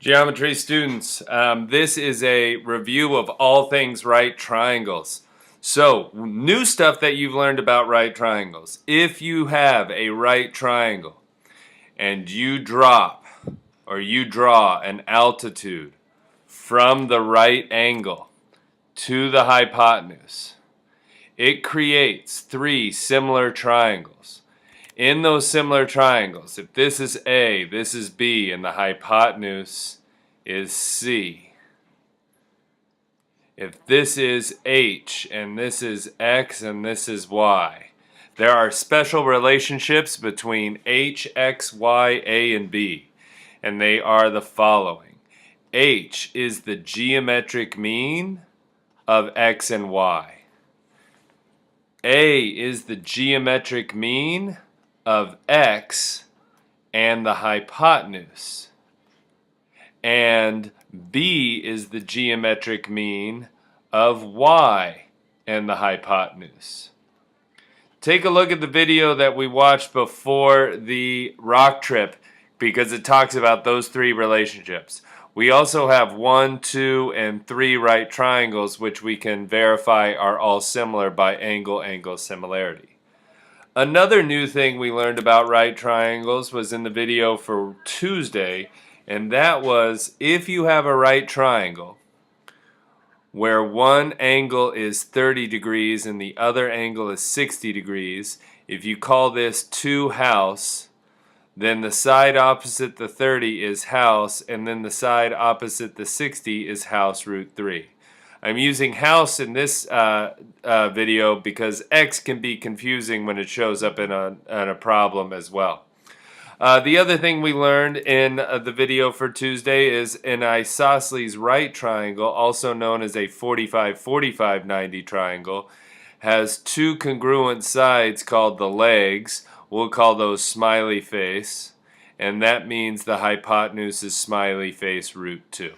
Geometry students, this is a review of all things right triangles. So, new stuff that you've learned about right triangles. If you have a right triangle and you drop or you draw an altitude from the right angle to the hypotenuse, it creates three similar triangles. In those similar triangles, if this is A, this is B, and the hypotenuse is C. If this is H, and this is X, and this is Y, there are special relationships between H, X, Y, A, and B, and they are the following. H is the geometric mean of X and Y. A is the geometric mean of X and the hypotenuse. And B is the geometric mean of Y and the hypotenuse. Take a look at the video that we watched before the rock trip because it talks about those three relationships. We also have 1, 2, and 3 right triangles which we can verify are all similar by angle-angle similarity. Another new thing we learned about right triangles was in the video for Tuesday, and that was if you have a right triangle where one angle is 30 degrees and the other angle is 60 degrees, if you call this 2 house, then the side opposite the 30 is house, and then the side opposite the 60 is house root 3. I'm using house in this video because X can be confusing when it shows up in a problem as well. The other thing we learned in the video for Tuesday is an isosceles right triangle, also known as a 45-45-90 triangle, has two congruent sides called the legs. We'll call those smiley face, and that means the hypotenuse is smiley face root 2.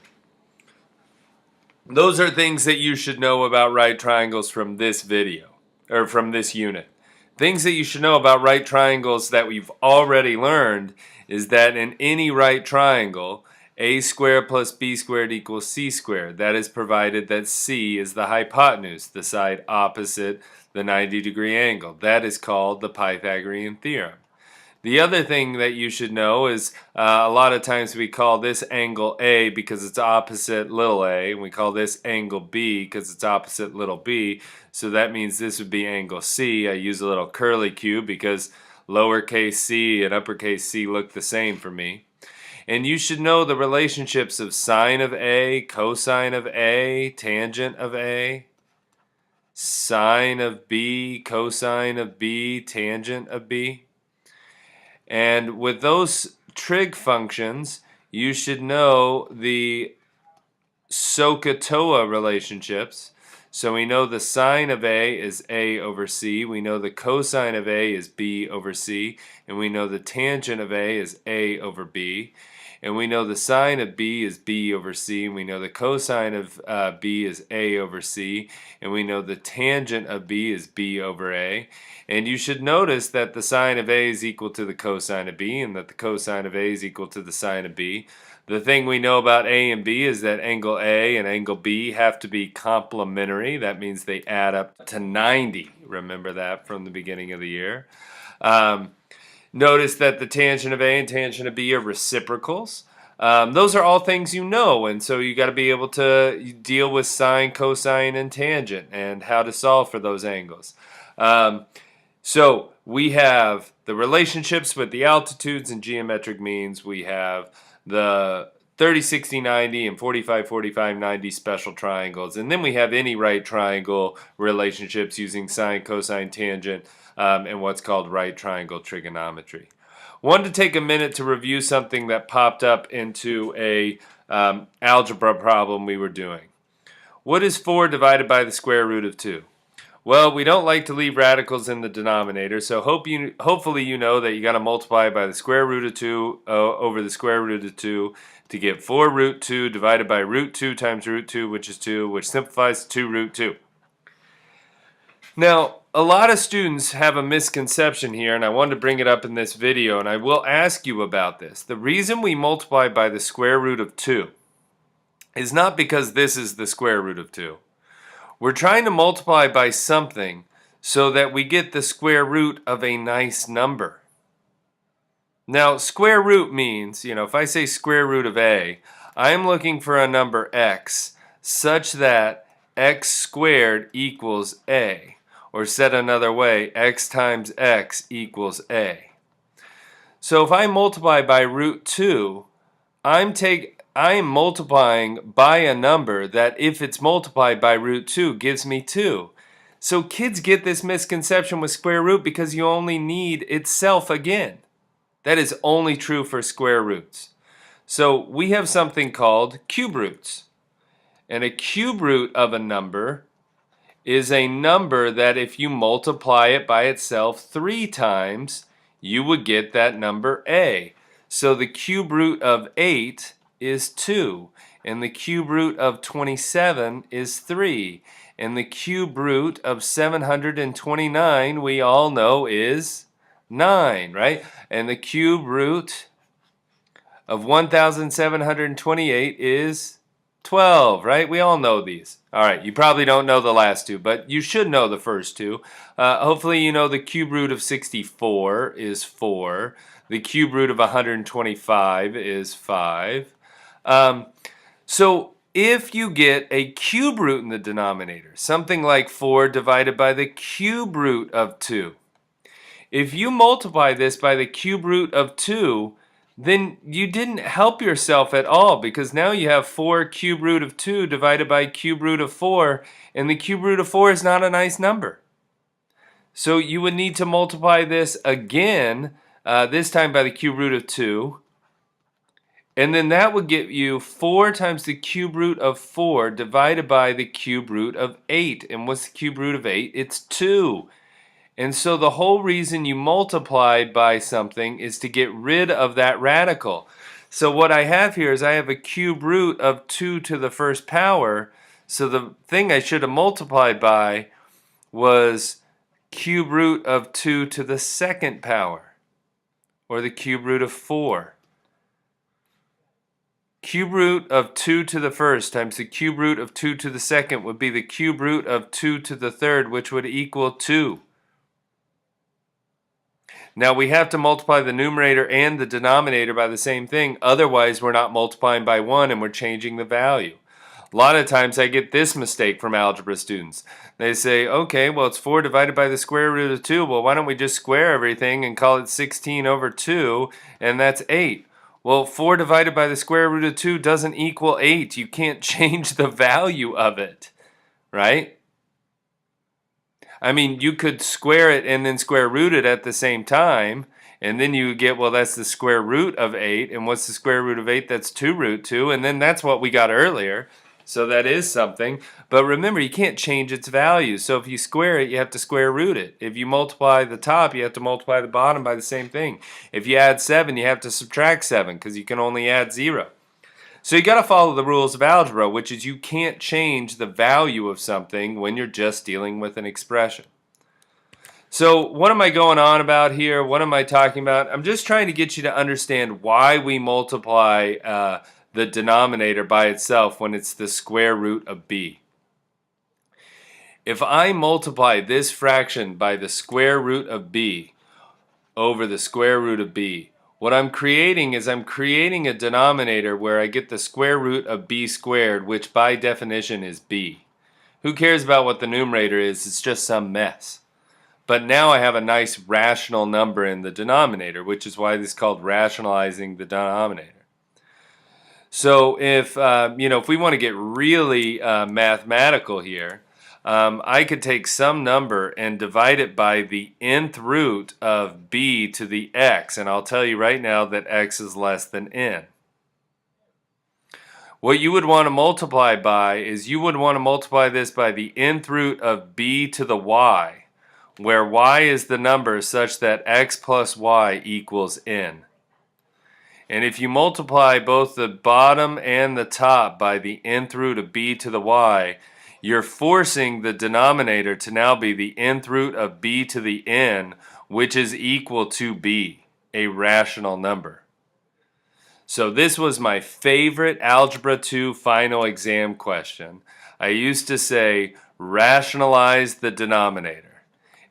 Those are things that you should know about right triangles from this video, or from this unit. Things that you should know about right triangles that we've already learned is that in any right triangle, a squared plus b squared equals c squared. That is provided that c is the hypotenuse, the side opposite the 90-degree angle. That is called the Pythagorean theorem. The other thing that you should know is a lot of times we call this angle A because it's opposite little a, and we call this angle B because it's opposite little b, so that means this would be angle C. I use a little curly Q because lowercase c and uppercase C look the same for me. And you should know the relationships of sine of A, cosine of A, tangent of A, sine of B, cosine of B, tangent of B. And with those trig functions, you should know the SOHCAHTOA relationships. So we know the sine of A is A over C, we know the cosine of A is B over C, and we know the tangent of A is A over B, and we know the sine of B is B over C, and we know the cosine of B is A over C, and we know the tangent of B is B over A. And you should notice that the sine of A is equal to the cosine of B, and that the cosine of A is equal to the sine of B. The thing we know about A and B is that angle A and angle B have to be complementary. That means they add up to 90. Remember that from the beginning of the year. Notice that the tangent of A and tangent of B are reciprocals. Those are all things you know, and so you got to be able to deal with sine, cosine, and tangent and how to solve for those angles. So we have the relationships with the altitudes and geometric means. We have the 30, 60, 90 and 45, 45, 90 special triangles. And then we have any right triangle relationships using sine, cosine, tangent, and what's called right triangle trigonometry. Wanted to take a minute to review something that popped up into a algebra problem we were doing. What is 4 divided by the square root of 2? Well, we don't like to leave radicals in the denominator, so hopefully you know that you got to multiply by the square root of 2 over the square root of 2 to get 4 root 2 divided by root 2 times root 2, which is 2, which simplifies to root 2. Now, a lot of students have a misconception here, and I wanted to bring it up in this video, and I will ask you about this. The reason we multiply by the square root of 2 is not because this is the square root of 2. We're trying to multiply by something so that we get the square root of a nice number. Now, square root means, if I say square root of a, I'm looking for a number x such that x squared equals a. Or said another way, x times x equals a. So if I multiply by root 2, I am multiplying by a number that if it's multiplied by root 2 gives me 2. So kids get this misconception with square root because you only need itself again. That is only true for square roots. So we have something called cube roots. And a cube root of a number is a number that if you multiply it by itself 3 times, you would get that number a. So the cube root of 8 is 2, and the cube root of 27 is 3, and the cube root of 729 we all know is 9, right? And the cube root of 1728 is 12, right? We all know these. All right, you probably don't know the last two, but you should know the first two. Hopefully you know the cube root of 64 is 4. The cube root of 125 is 5. So if you get a cube root in the denominator, something like 4 divided by the cube root of 2, if you multiply this by the cube root of 2, then you didn't help yourself at all, because now you have 4 cube root of 2 divided by cube root of 4, and the cube root of 4 is not a nice number. So you would need to multiply this again, this time by the cube root of 2, and then that would give you 4 times the cube root of 4 divided by the cube root of 8. And what's the cube root of 8? It's 2. And so the whole reason you multiply by something is to get rid of that radical. So what I have here is I have a cube root of 2 to the first power. So the thing I should have multiplied by was cube root of 2 to the second power, or the cube root of 4. Cube root of 2 to the first times the cube root of 2 to the second would be the cube root of 2 to the third, which would equal 2. Now we have to multiply the numerator and the denominator by the same thing, otherwise we're not multiplying by 1 and we're changing the value. A lot of times I get this mistake from algebra students. They say, okay, well it's 4 divided by the square root of 2, well why don't we just square everything and call it 16 over 2, and that's 8. Well, 4 divided by the square root of 2 doesn't equal 8. You can't change the value of it, right? I mean, you could square it and then square root it at the same time, and then you get, well, that's the square root of 8, and what's the square root of 8? That's 2 root 2, and then that's what we got earlier, so that is something. But remember, you can't change its value, so if you square it, you have to square root it. If you multiply the top, you have to multiply the bottom by the same thing. If you add 7, you have to subtract 7, because you can only add 0. So you got to follow the rules of algebra, which is you can't change the value of something when you're just dealing with an expression. So what am I going on about here? What am I talking about? I'm just trying to get you to understand why we multiply the denominator by itself when it's the square root of b. If I multiply this fraction by the square root of b over the square root of b, what I'm creating is I'm creating a denominator where I get the square root of b squared, which by definition is b. Who cares about what the numerator is? It's just some mess. But now I have a nice rational number in the denominator, which is why this is called rationalizing the denominator. So if we want to get really mathematical here, I could take some number and divide it by the nth root of b to the x, and I'll tell you right now that x is less than n. What you would want to multiply by is you would want to multiply this by the nth root of b to the y, where y is the number such that x plus y equals n. And if you multiply both the bottom and the top by the nth root of b to the y, you're forcing the denominator to now be the nth root of b to the n, which is equal to b, a rational number. So this was my favorite Algebra 2 final exam question. I used to say, rationalize the denominator.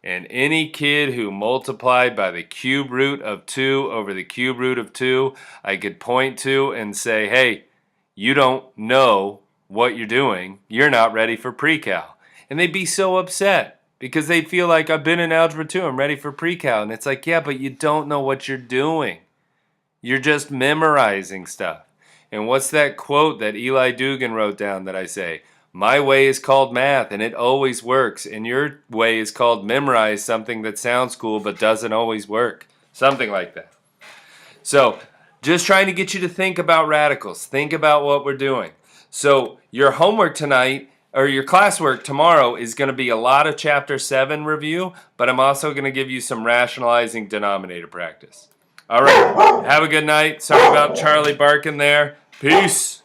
And any kid who multiplied by the cube root of 2 over the cube root of 2, I could point to and say, hey, you don't know what you're doing. You're not ready for pre-cal. And they'd be so upset because they'd feel like, I've been in Algebra 2, I'm ready for pre-cal. And it's like, yeah, but you don't know what you're doing. You're just memorizing stuff. And what's that quote that Eli Dugan wrote down that I say? My way is called math, and it always works. And your way is called memorize something that sounds cool but doesn't always work. Something like that. So, just trying to get you to think about radicals. Think about what we're doing. So, your homework tonight, or your classwork tomorrow, is going to be a lot of Chapter 7 review, but I'm also going to give you some rationalizing denominator practice. All right, have a good night. Sorry about Charlie barking there. Peace.